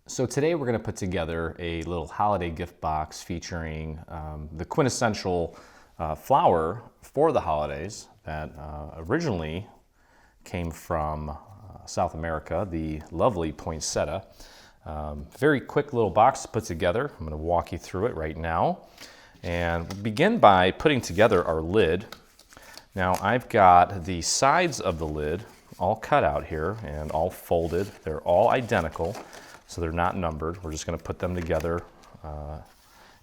So today we're going to put together a little holiday gift box featuring the quintessential flower for the holidays that originally came from South America, the lovely poinsettia. Very quick little box to put together. I'm going to walk you through it right now. And we'll begin by putting together our lid. Now I've got the sides of the lid all cut out here and all folded. They're all identical, so they're not numbered. We're just going to put them together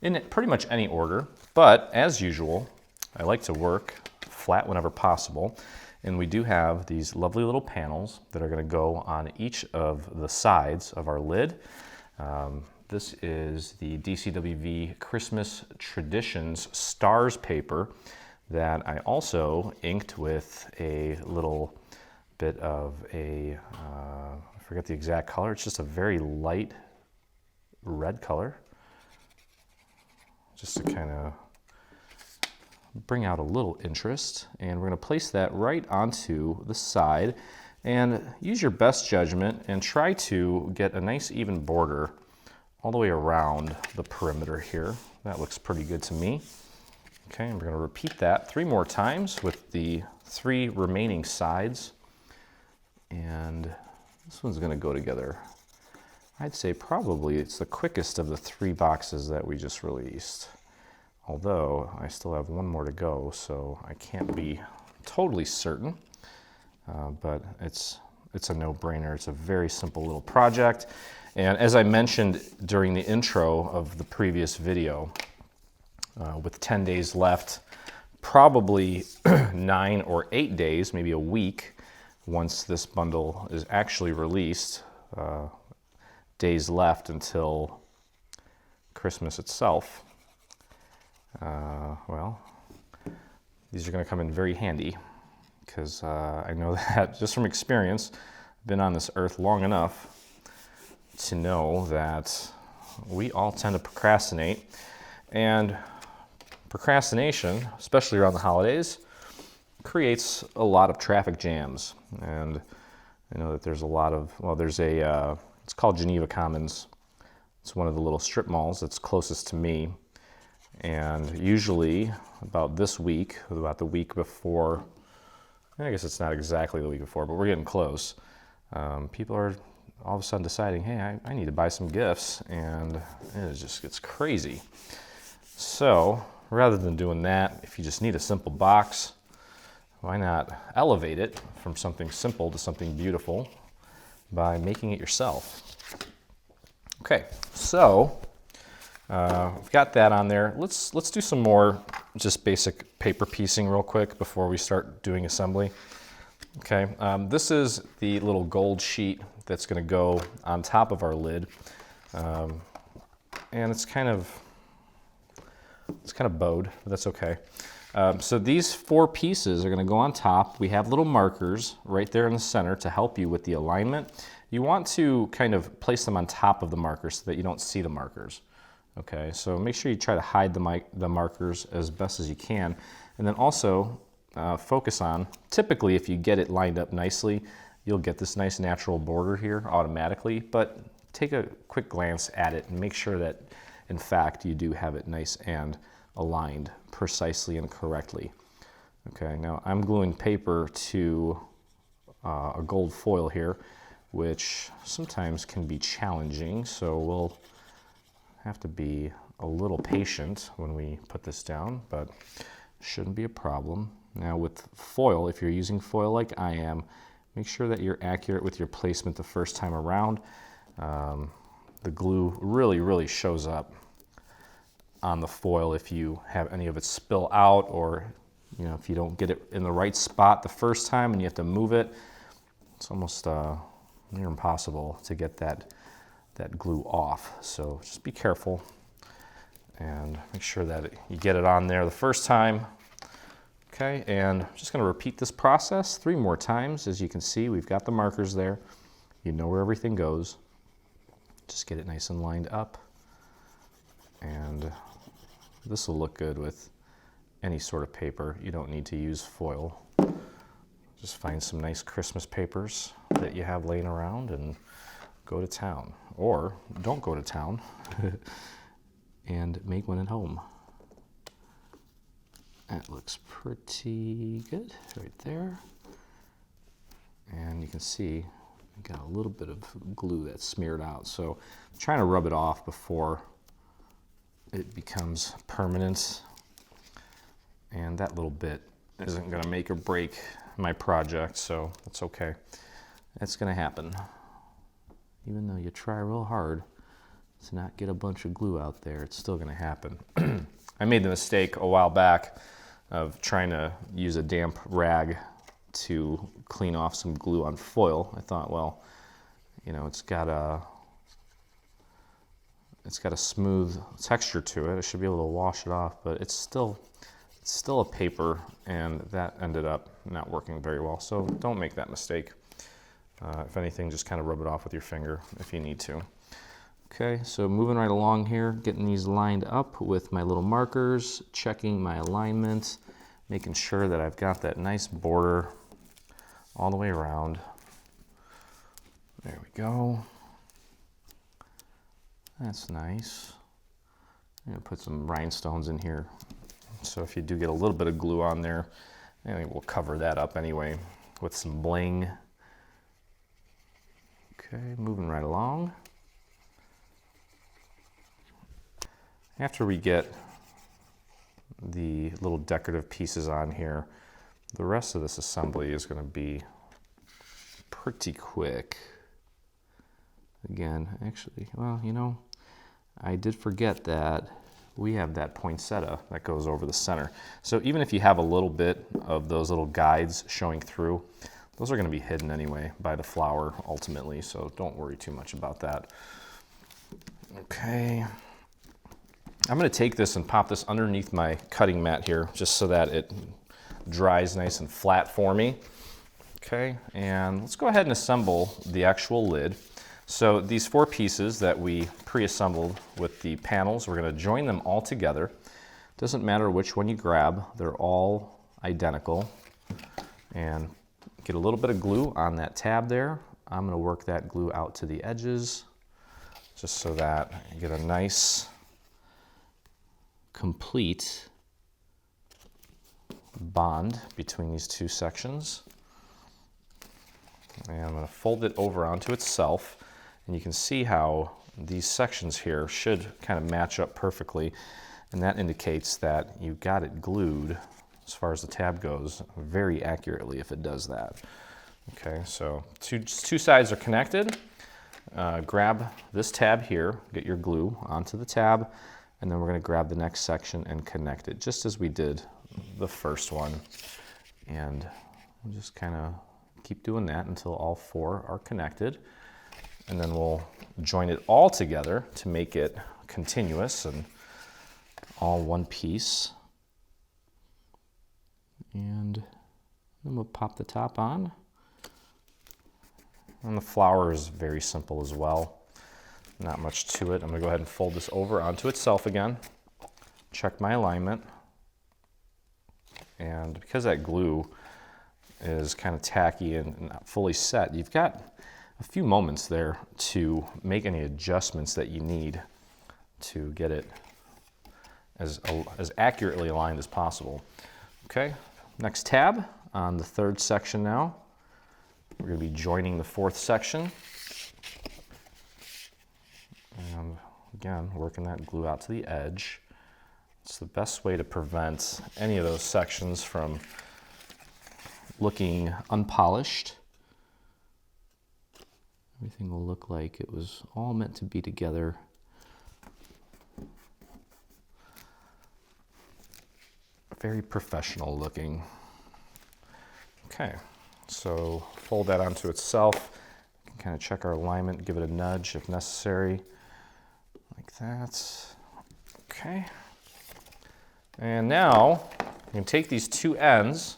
in pretty much any order. But as usual, I like to work flat whenever possible. And we do have these lovely little panels that are going to go on each of the sides of our lid. This is the DCWV Christmas Traditions Stars paper that I also inked with a little bit of a, I forget the exact color, it's just a very light red color, just to kind of bring out a little interest. And we're going to place that right onto the side and use your best judgment and try to get a nice even border all the way around the perimeter here. That looks pretty good to me. Okay, and we're going to repeat that 3 more times with the 3 remaining sides. And this one's going to go together. I'd say probably it's the quickest of the 3 boxes that we just released. Although I still have 1 more to go, so I can't be totally certain. But it's a no-brainer. It's a very simple little project. And as I mentioned during the intro of the previous video, with 10 days left, probably 9 or 8 days, maybe a week, once this bundle is actually released, days left until Christmas itself. Well, these are going to come in very handy because I know that just from experience, I've been on this earth long enough to know that we all tend to procrastinate. And procrastination, especially around the holidays, creates a lot of traffic jams. And I know that there's a lot of, well, there's a, it's called Geneva Commons. It's one of the little strip malls that's closest to me. And usually about this week, about the week before, I guess it's not exactly the week before, but we're getting close. People are all of a sudden deciding, hey, I need to buy some gifts, and it just gets crazy. So rather than doing that, if you just need a simple box, why not elevate it from something simple to something beautiful by making it yourself? Okay, so we've got that on there. Let's do some more just basic paper piecing real quick before we start doing assembly. Okay, this is the little gold sheet that's going to go on top of our lid, and it's kind of bowed, but that's okay. So these 4 pieces are going to go on top. We have little markers right there in the center to help you with the alignment. You want to kind of place them on top of the markers so that you don't see the markers. Okay, so make sure you try to hide the markers as best as you can. And then also focus on, typically if you get it lined up nicely, you'll get this nice natural border here automatically, but take a quick glance at it and make sure that in fact you do have it nice and aligned precisely and correctly. Okay, now I'm gluing paper to a gold foil here, which sometimes can be challenging, so we'll have to be a little patient when we put this down, but shouldn't be a problem. Now with foil, if you're using foil like I am, make sure that you're accurate with your placement the first time around. The glue really shows up on the foil if you have any of it spill out, or if you don't get it in the right spot the first time and you have to move it. It's almost near impossible to get that glue off. So just be careful and make sure that you get it on there the first time. Okay, and I'm just going to repeat this process 3 more times. As you can see, we've got the markers there. You know where everything goes. Just get it nice and lined up. And this will look good with any sort of paper. You don't need to use foil. Just find some nice Christmas papers that you have laying around and go to town, or don't go to town and make one at home. That looks pretty good right there. And you can see I've got a little bit of glue that's smeared out. So I'm trying to rub it off before it becomes permanent. And that little bit isn't going to make or break my project, so that's okay. It's going to happen. Even though you try real hard to not get a bunch of glue out there, it's still going to happen. I made the mistake a while back of trying to use a damp rag to clean off some glue on foil. I thought, well, you know, it's got a smooth texture to it. I should be able to wash it off, but it's still a paper, and that ended up not working very well. So don't make that mistake. If anything, just kind of rub it off with your finger if you need to. Okay, so moving right along here, getting these lined up with my little markers, checking my alignment, making sure that I've got that nice border all the way around. There we go. That's nice. I'm gonna put some rhinestones in here. So if you do get a little bit of glue on there, I think we'll cover that up anyway with some bling. Okay, moving right along. After we get the little decorative pieces on here, the rest of this assembly is going to be pretty quick. Again, actually, well, you know, I did forget that we have that poinsettia that goes over the center. So even if you have a little bit of those little guides showing through, those are going to be hidden anyway by the flower ultimately, so don't worry too much about that. Okay. I'm going to take this and pop this underneath my cutting mat here just so that it dries nice and flat for me. Okay, and let's go ahead and assemble the actual lid. So these 4 pieces that we pre-assembled with the panels, we're going to join them all together. Doesn't matter which one you grab, they're all identical. And get a little bit of glue on that tab there. I'm going to work that glue out to the edges just so that I get a nice complete bond between these 2 sections. And I'm going to fold it over onto itself, and you can see how these sections here should kind of match up perfectly, and that indicates that you got it glued, as far as the tab goes, very accurately if it does that. Okay, so two sides are connected. Grab this tab here, get your glue onto the tab, and then we're going to grab the next section and connect it, just as we did the first one. And we'll just kind of keep doing that until all 4 are connected. And then we'll join it all together to make it continuous and all one piece. And then we'll pop the top on. And the flower is very simple as well. Not much to it. I'm going to go ahead and fold this over onto itself again. Check my alignment. And because that glue is kind of tacky and not fully set, you've got a few moments there to make any adjustments that you need to get it as accurately aligned as possible. Okay, next tab on the 3rd section now. We're going to be joining the 4th section. And again, working that glue out to the edge. It's the best way to prevent any of those sections from looking unpolished. Everything will look like it was all meant to be together. Very professional looking. Okay, so fold that onto itself. You can kind of check our alignment, give it a nudge if necessary, like that. Okay. And now you can take these 2 ends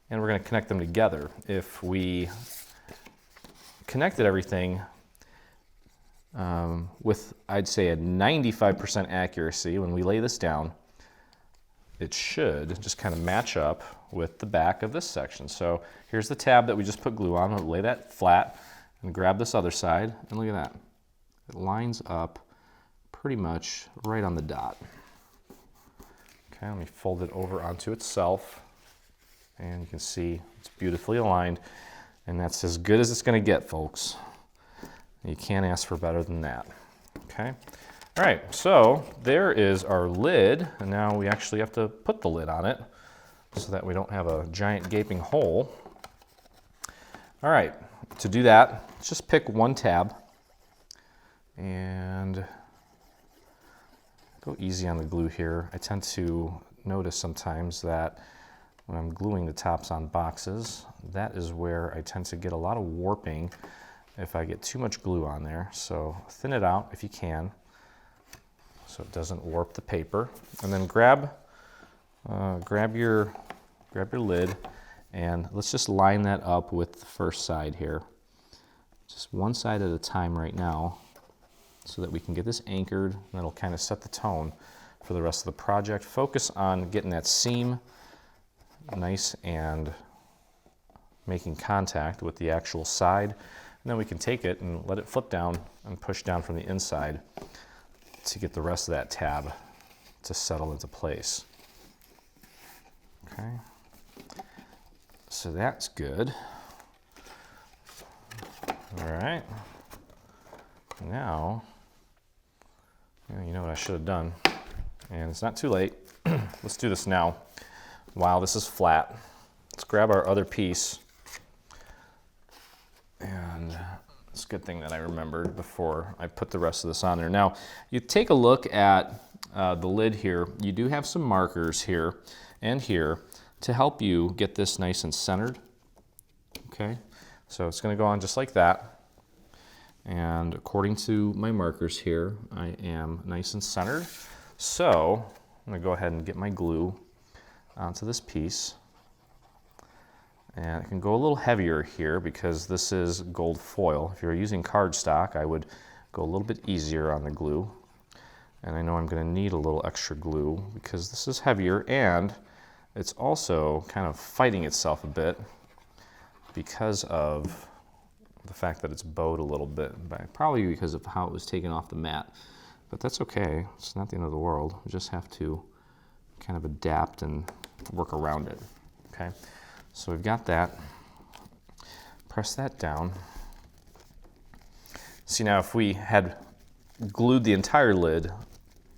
and we're going to connect them together. If we connected everything with, I'd say, a 95% accuracy, when we lay this down, it should just kind of match up with the back of this section. So here's the tab that we just put glue on. We'll lay that flat, and grab this other side, and look at that. It lines up pretty much right on the dot. Okay, let me fold it over onto itself, and you can see it's beautifully aligned, and that's as good as it's going to get, folks. You can't ask for better than that. Okay. All right, so there is our lid, and now we actually have to put the lid on it so that we don't have a giant gaping hole. All right, to do that, just pick one tab and go easy on the glue here. I tend to notice sometimes that when I'm gluing the tops on boxes, that is where I tend to get a lot of warping if I get too much glue on there. So thin it out if you can, so it doesn't warp the paper. And then grab your lid, and let's just line that up with the first side here. Just one side at a time right now, so that we can get this anchored, and that'll kind of set the tone for the rest of the project. Focus on getting that seam nice and making contact with the actual side. And then we can take it and let it flip down and push down from the inside to get the rest of that tab to settle into place. Okay, so that's good. All right, now, you know what I should have done, and it's not too late. Let's do this now while this is flat. Let's grab our other piece, and it's a good thing that I remembered before I put the rest of this on there. Now, you take a look at the lid here. You do have some markers here and here to help you get this nice and centered. Okay, so it's going to go on just like that. And according to my markers here, I am nice and centered. So I'm going to go ahead and get my glue onto this piece. And it can go a little heavier here because this is gold foil. If you're using cardstock, I would go a little bit easier on the glue. And I know I'm going to need a little extra glue because this is heavier, and it's also kind of fighting itself a bit because of the fact that it's bowed a little bit, probably because of how it was taken off the mat. But that's okay. It's not the end of the world. We just have to kind of adapt and work around it. Okay. So we've got that. Press that down. See, now if we had glued the entire lid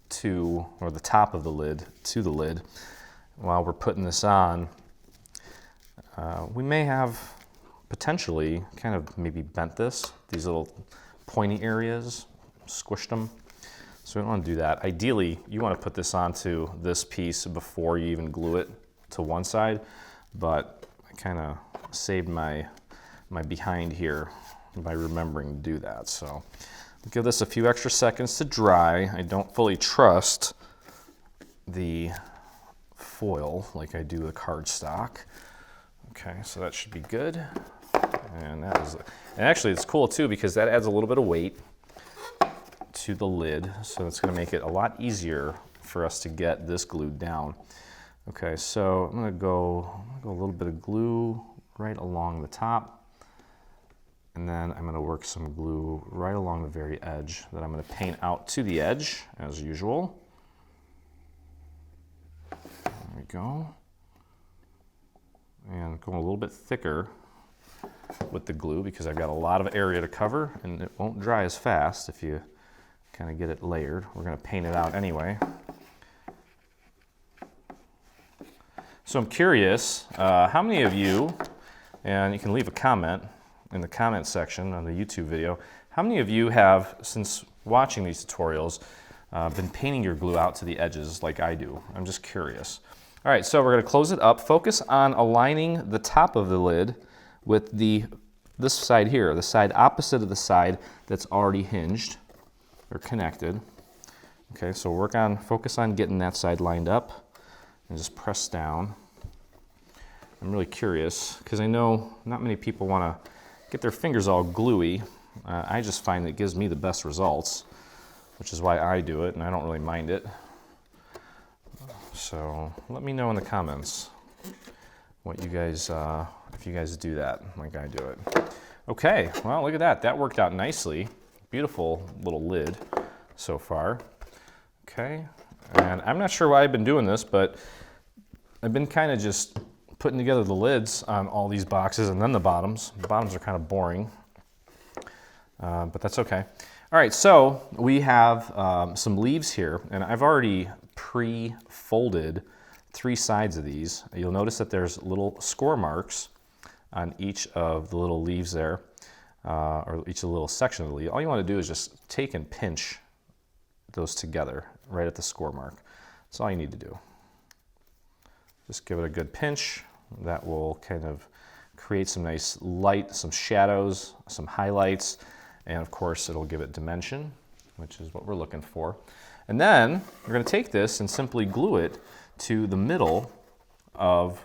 to, or the top of the lid to the lid while we're putting this on, we may have potentially kind of maybe bent these little pointy areas, squished them. So we don't want to do that. Ideally, you want to put this onto this piece before you even glue it to one side, but I kind of saved my behind here by remembering to do that. So give this a few extra seconds to dry. I don't fully trust the foil like I do the cardstock. Okay, so that should be good. And actually it's cool too because that adds a little bit of weight to the lid, so it's going to make it a lot easier for us to get this glued down. Okay, so I'm going to go a little bit of glue right along the top, and then I'm going to work some glue right along the very edge that I'm going to paint out to the edge as usual. There we go. And go a little bit thicker with the glue because I've got a lot of area to cover, and it won't dry as fast if you kind of get it layered. We're going to paint it out anyway. So I'm curious, how many of you, and you can leave a comment in the comment section on the YouTube video, how many of you have, since watching these tutorials, been painting your glue out to the edges like I do? I'm just curious. All right, so we're going to close it up. Focus on aligning the top of the lid with this side here, the side opposite of the side that's already hinged or connected. Okay, so focus on getting that side lined up and just press down. I'm really curious because I know not many people want to get their fingers all gluey. I just find it gives me the best results, which is why I do it, and I don't really mind it. So let me know in the comments what you guys, if you guys do that like I do it. Okay, well, look at that. That worked out nicely. Beautiful little lid so far. Okay, and I'm not sure why I've been doing this, but I've been kind of just putting together the lids on all these boxes and then the bottoms. The bottoms are kind of boring, but that's okay. All right, so we have some leaves here, and I've already pre-folded 3 sides of these. You'll notice that there's little score marks on each of the little leaves there, or each of the little section of the leaf. All you want to do is just take and pinch those together right at the score mark. That's all you need to do. Just give it a good pinch. That will kind of create some nice light, some shadows, some highlights, and of course it'll give it dimension, which is what we're looking for. And then we're going to take this and simply glue it to the middle of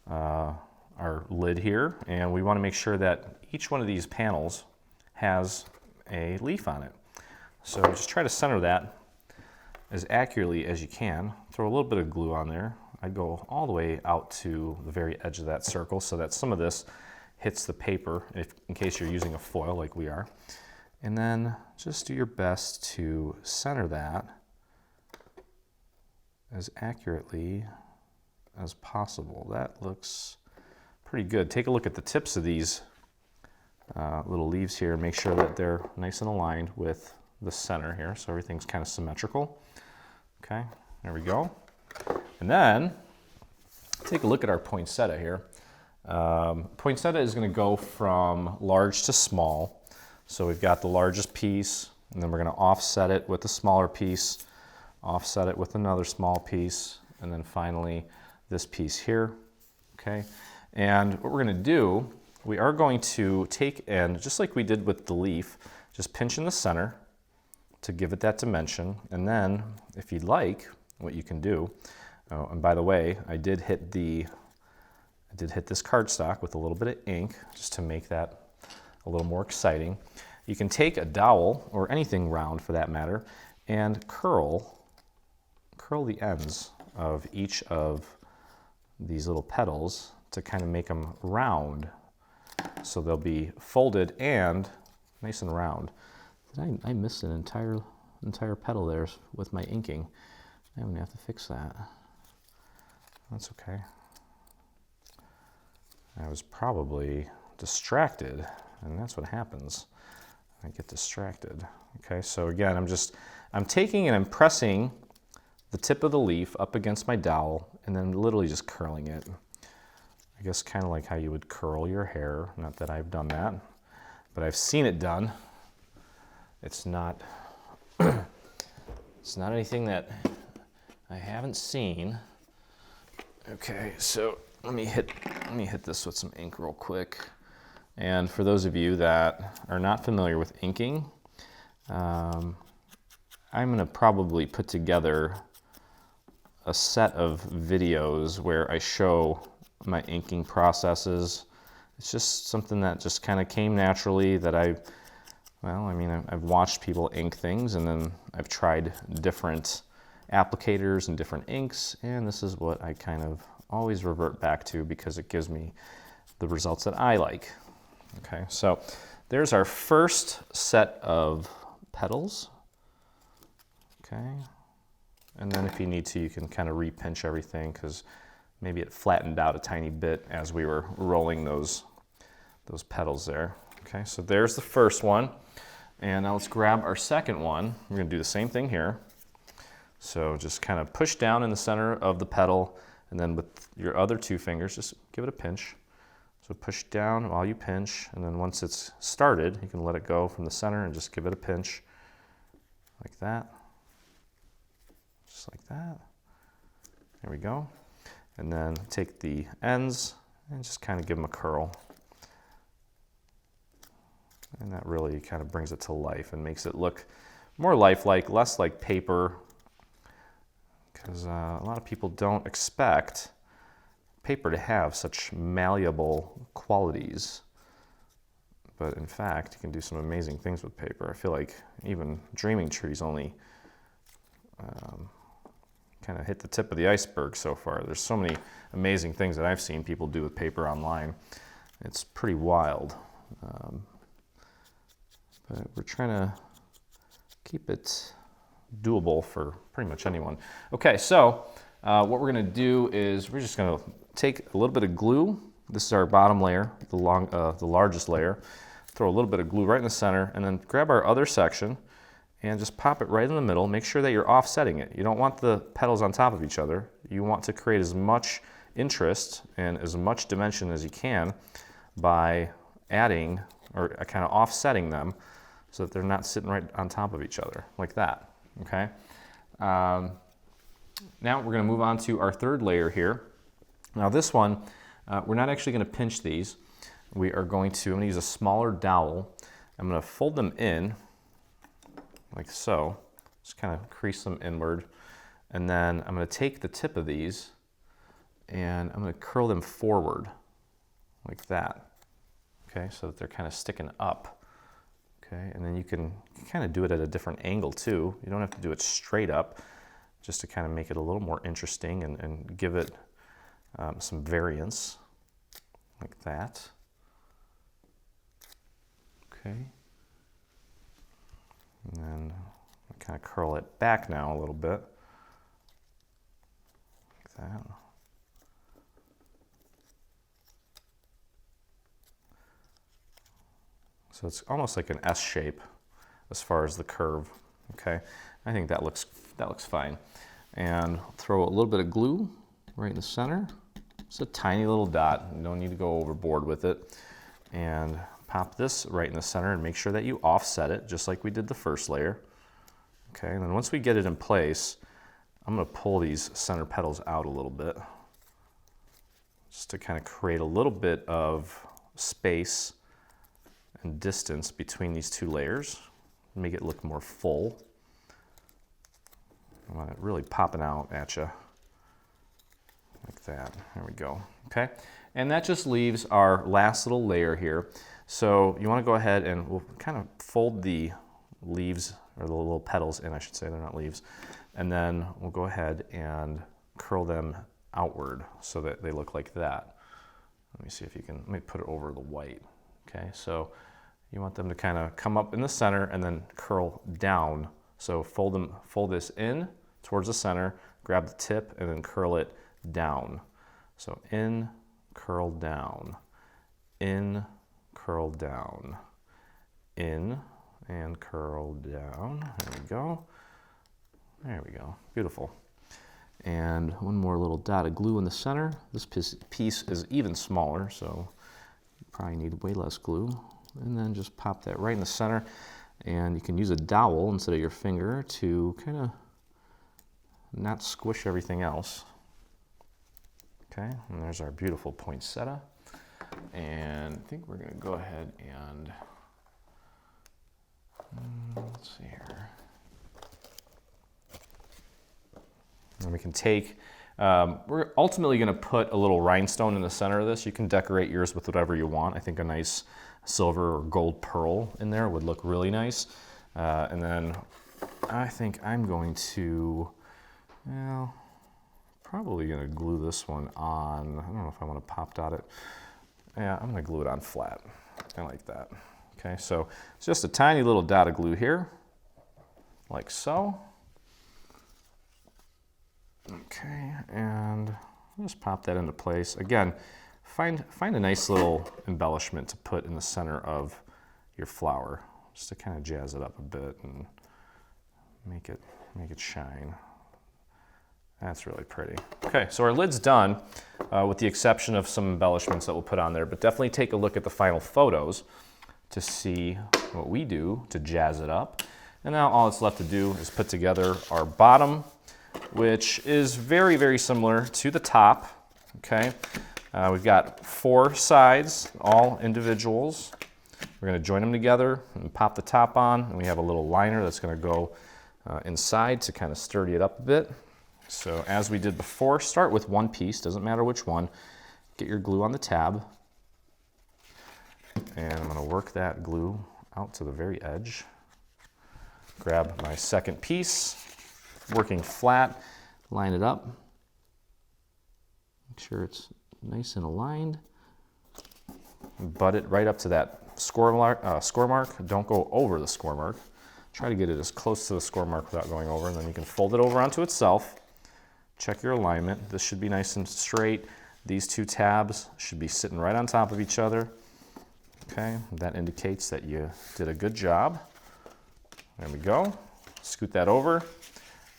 our lid here, and we want to make sure that each one of these panels has a leaf on it. So just try to center that as accurately as you can. Throw a little bit of glue on there. I'd go all the way out to the very edge of that circle so that some of this hits the paper in case you're using a foil like we are. And then just do your best to center that as accurately as possible. That looks pretty good. Take a look at the tips of these little leaves here and make sure that they're nice and aligned with the center here, so everything's kind of symmetrical. Okay, there we go. And then take a look at our poinsettia here. Poinsettia is going to go from large to small. So we've got the largest piece, and then we're going to offset it with a smaller piece, offset it with another small piece, and then finally this piece here. Okay, and what we're going to do, we are going to take and, just like we did with the leaf, just pinch in the center to give it that dimension. And then if you'd like, what you can do, and by the way, I did hit this cardstock with a little bit of ink just to make that a little more exciting. You can take a dowel, or anything round for that matter, and curl the ends of each of these little petals to kind of make them round, so they'll be folded and nice and round. I missed an entire petal there with my inking. I'm gonna have to fix that. That's okay. I was probably distracted, and that's what happens. I get distracted. Okay, so again, I'm taking and I'm pressing the tip of the leaf up against my dowel, and then literally just curling it. I guess kind of like how you would curl your hair. Not that I've done that, but I've seen it done. It's not it's not anything that I haven't seen. Okay, so let me hit this with some ink real quick. And for those of you that are not familiar with inking, I'm going to probably put together a set of videos where I show my inking processes. It's just something that just kind of came naturally that I've watched people ink things, and then I've tried different applicators and different inks, and this is what I kind of always revert back to because it gives me the results that I like. Okay, so there's our first set of petals. Okay, and then if you need to, you can kind of re-pinch everything because maybe it flattened out a tiny bit as we were rolling those petals there. Okay, so there's the first one. And now let's grab our second one. We're going to do the same thing here. So just kind of push down in the center of the petal, and then with your other 2 fingers, just give it a pinch. So push down while you pinch, and then once it's started, you can let it go from the center and just give it a pinch like that. Just like that. There we go. And then take the ends and just kind of give them a curl. And that really kind of brings it to life and makes it look more lifelike, less like paper, because a lot of people don't expect paper to have such malleable qualities. But in fact, you can do some amazing things with paper. I feel like even Dreaming Tree's only kind of hit the tip of the iceberg so far. There's so many amazing things that I've seen people do with paper online. It's pretty wild. But we're trying to keep it doable for pretty much anyone. Okay, so what we're gonna do is we're just gonna take a little bit of glue. This is our bottom layer, the largest layer. Throw a little bit of glue right in the center, and then grab our other section and just pop it right in the middle. Make sure that you're offsetting it. You don't want the petals on top of each other. You want to create as much interest and as much dimension as you can by adding or kind of offsetting them so that they're not sitting right on top of each other like that, okay? Now we're going to move on to our third layer here. Now this one, we're not actually going to pinch these. I'm going to use a smaller dowel. I'm going to fold them in like so, just kind of crease them inward. And then I'm going to take the tip of these and I'm going to curl them forward like that, okay, so that they're kind of sticking up, okay? And then you can kind of do it at a different angle too. You don't have to do it straight up, just to kind of make it a little more interesting and give it some variance like that, okay? And then I kind of curl it back now a little bit, like that. So it's almost like an S shape as far as the curve, okay? I think that looks fine. And throw a little bit of glue right in the center. It's a tiny little dot, you don't need to go overboard with it. And pop this right in the center and make sure that you offset it, just like we did the first layer. Okay, and then once we get it in place, I'm gonna pull these center petals out a little bit, just to kind of create a little bit of space and distance between these two layers, make it look more full. I want it really popping out at you, like that. There we go, okay? And that just leaves our last little layer here. So you want to go ahead and we'll kind of fold the leaves, or the little petals in, I should say, they're not leaves. And then we'll go ahead and curl them outward so that they look like that. Let me see if you can, let me put it over the white. Okay, so you want them to kind of come up in the center and then curl down. So fold this in towards the center, grab the tip, and then curl it down. So in, curl down, in, curl down, in, and curl down. There we go. There we go. Beautiful. And one more little dot of glue in the center. This piece is even smaller, so you probably need way less glue. And then just pop that right in the center. And you can use a dowel instead of your finger to kind of not squish everything else. Okay, and there's our beautiful poinsettia. And I think we're going to go ahead and let's see here. And we can take, we're ultimately going to put a little rhinestone in the center of this. You can decorate yours with whatever you want. I think a nice silver or gold pearl in there would look really nice. And then I think I'm going to, well, probably going to glue this one on. I don't know if I want to pop dot it. Yeah, I'm going to glue it on flat. I like that. Okay, so it's just a tiny little dot of glue here, like so. Okay, and just pop that into place. Again, find a nice little embellishment to put in the center of your flower, just to kind of jazz it up a bit and make it shine. That's really pretty. Okay, so our lid's done, with the exception of some embellishments that we'll put on there, but definitely take a look at the final photos to see what we do to jazz it up. And now all that's left to do is put together our bottom, which is very, very similar to the top, okay? We've got 4 sides, all individuals. We're gonna join them together and pop the top on, and we have a little liner that's gonna go inside to kind of sturdy it up a bit. So as we did before, start with one piece, doesn't matter which one. Get your glue on the tab. And I'm gonna work that glue out to the very edge. Grab my second piece, working flat, line it up. Make sure it's nice and aligned. Butt it right up to that score mark. Don't go over the score mark. Try to get it as close to the score mark without going over, and then you can fold it over onto itself. Check your alignment. This should be nice and straight. These two tabs should be sitting right on top of each other. Okay, that indicates that you did a good job. There we go. Scoot that over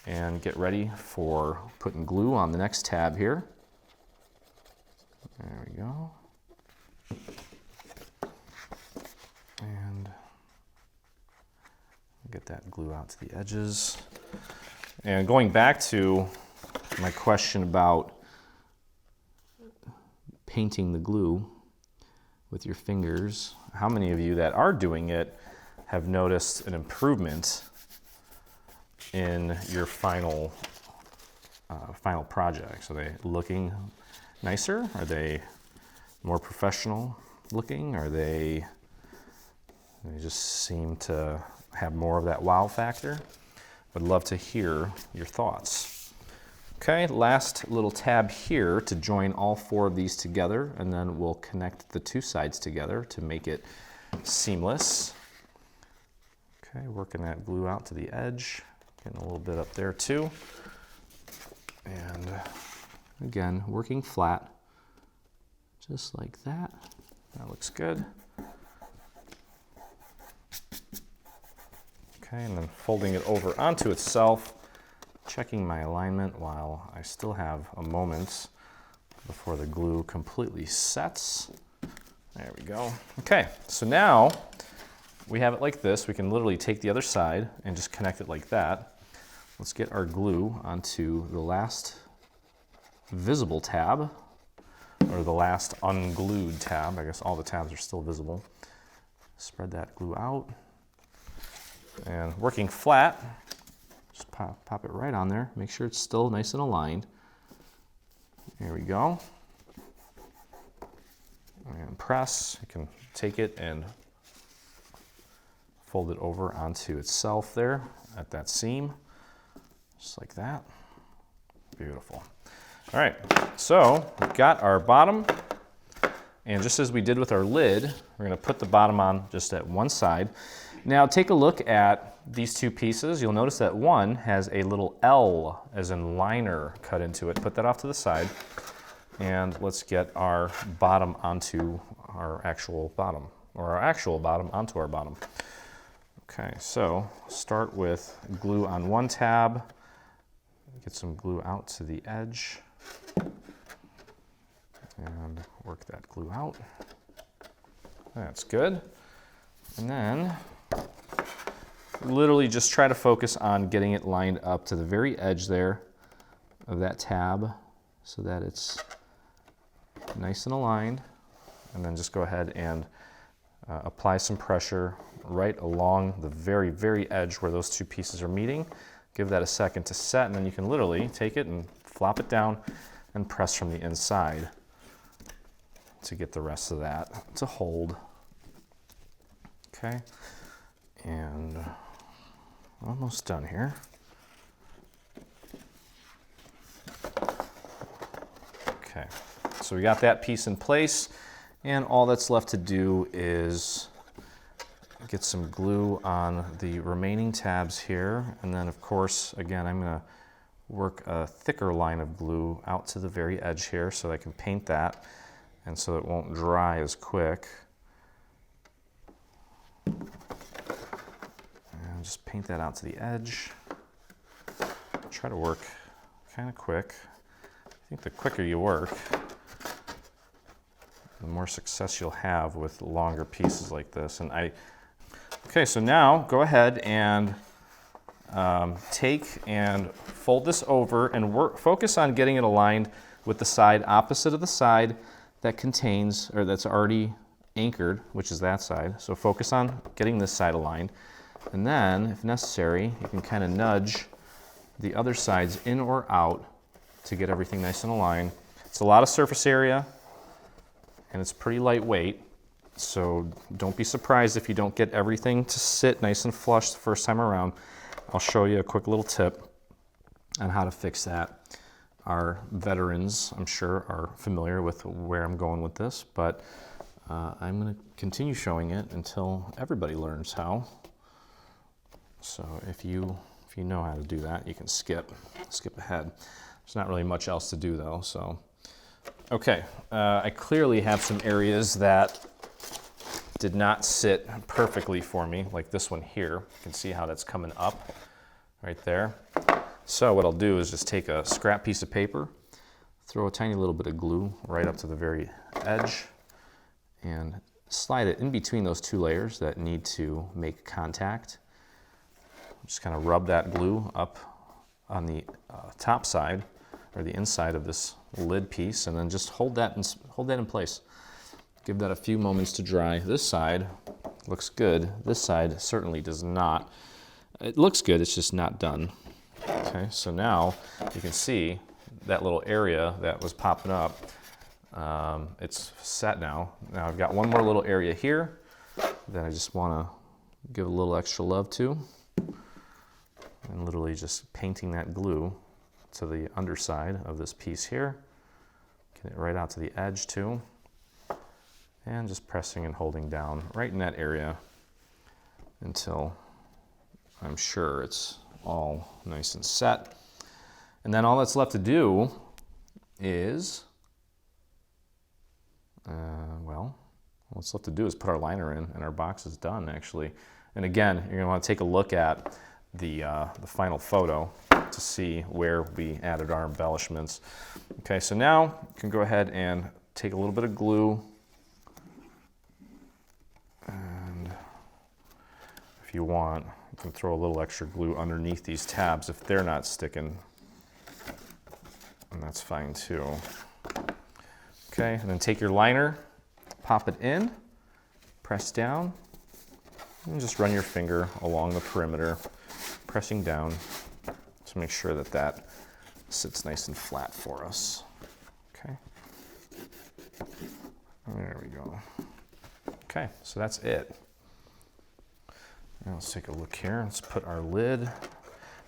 and get ready for putting glue on the next tab here. There we go. And get that glue out to the edges. And going back to my question about painting the glue with your fingers, how many of you that are doing it have noticed an improvement in your final projects? Are they looking nicer? Are they more professional looking? Are they just seem to have more of that wow factor? Would love to hear your thoughts. Okay, last little tab here to join all four of these together, and then we'll connect the two sides together to make it seamless. Okay, working that glue out to the edge, getting a little bit up there too. And again, working flat, just like that. That looks good. Okay, and then folding it over onto itself, checking my alignment while I still have a moment before the glue completely sets. There we go. Okay, so now we have it like this. We can literally take the other side and just connect it like that. Let's get our glue onto the last visible tab, or the last unglued tab. I guess all the tabs are still visible. Spread that glue out. And working flat, just pop it right on there. Make sure it's still nice and aligned. There we go. And press. You can take it and fold it over onto itself there at that seam, just like that. Beautiful. All right, so we've got our bottom, and just as we did with our lid, we're going to put the bottom on just at one side. Now take a look at these two pieces. You'll notice that one has a little L, as in liner, cut into it. Put that off to the side, and let's get our bottom onto our actual bottom, or our actual bottom onto our bottom. Okay, so start with glue on one tab, get some glue out to the edge, and work that glue out. That's good. And then literally just try to focus on getting it lined up to the very edge there of that tab so that it's nice and aligned. And then just go ahead and apply some pressure right along the very, very edge where those two pieces are meeting. Give that a second to set, and then you can literally take it and flop it down and press from the inside to get the rest of that to hold. Okay, and almost done here. Okay, so we got that piece in place, and all that's left to do is get some glue on the remaining tabs here, and then of course, again, I'm going to work a thicker line of glue out to the very edge here so I can paint that, and so it won't dry as quick. And just paint that out to the edge. Try to work kind of quick. I think the quicker you work, the more success you'll have with longer pieces like this. Okay, so now go ahead and take and fold this over and focus on getting it aligned with the side opposite of the side that contains, or that's already anchored, which is that side. So focus on getting this side aligned. And then, if necessary, you can kind of nudge the other sides in or out to get everything nice and aligned. It's a lot of surface area, and it's pretty lightweight. So don't be surprised if you don't get everything to sit nice and flush the first time around. I'll show you a quick little tip on how to fix that. Our veterans, I'm sure, are familiar with where I'm going with this, but I'm going to continue showing it until everybody learns how. So if you know how to do that, you can skip ahead. There's not really much else to do though. So, okay, I clearly have some areas that did not sit perfectly for me, like this one here. You can see how that's coming up right there. So what I'll do is just take a scrap piece of paper, throw a tiny little bit of glue right up to the very edge, and slide it in between those two layers that need to make contact. Just kind of rub that glue up on the top side or the inside of this lid piece, and then just hold that in place. Give that a few moments to dry. This side looks good. This side certainly does not. It looks good, it's just not done. Okay, so now you can see that little area that was popping up, it's set now. Now I've got one more little area here that I just want to give a little extra love to. And literally just painting that glue to the underside of this piece here. Get it right out to the edge too. And just pressing and holding down right in that area until I'm sure it's all nice and set. And then all that's left to do is, what's left to do is put our liner in, and our box is done actually. And again, you're going to want to take a look at the final photo to see where we added our embellishments. Okay, so now you can go ahead and take a little bit of glue, and if you want, you can throw a little extra glue underneath these tabs if they're not sticking, and that's fine too. Okay, and then take your liner, pop it in, press down, and just run your finger along the perimeter, pressing down to make sure that that sits nice and flat for us. Okay, there we go. Okay, so that's it. Now let's take a look here. Let's put our lid.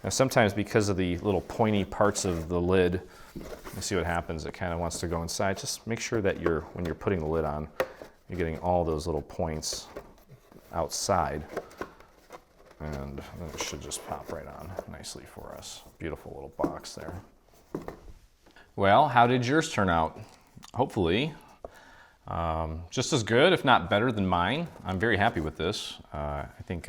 Now sometimes because of the little pointy parts of the lid, you see what happens, it kind of wants to go inside. Just make sure that when you're putting the lid on, you're getting all those little points outside, and then it should just pop right on nicely for us. Beautiful little box there. Well, how did yours turn out? Hopefully just as good, if not better than mine. I'm very happy with this. I think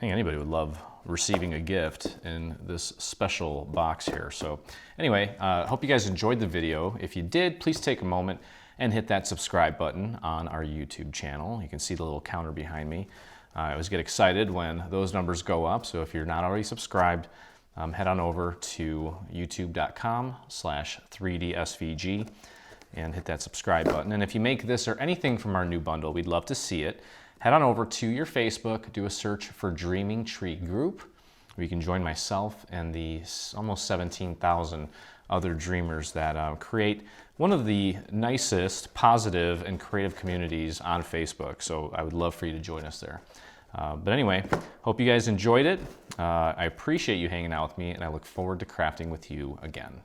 anybody would love receiving a gift in this special box here. So anyway, hope you guys enjoyed the video. If you did, please take a moment and hit that subscribe button on our YouTube channel. You can see the little counter behind me. I always get excited when those numbers go up. So if you're not already subscribed, head on over to youtube.com/3dsvg and hit that subscribe button. And if you make this or anything from our new bundle, we'd love to see it. Head on over to your Facebook, do a search for Dreaming Tree Group, where you can join myself and the almost 17,000 other dreamers that create one of the nicest, positive, and creative communities on Facebook. So I would love for you to join us there. But anyway, hope you guys enjoyed it. I appreciate you hanging out with me, and I look forward to crafting with you again.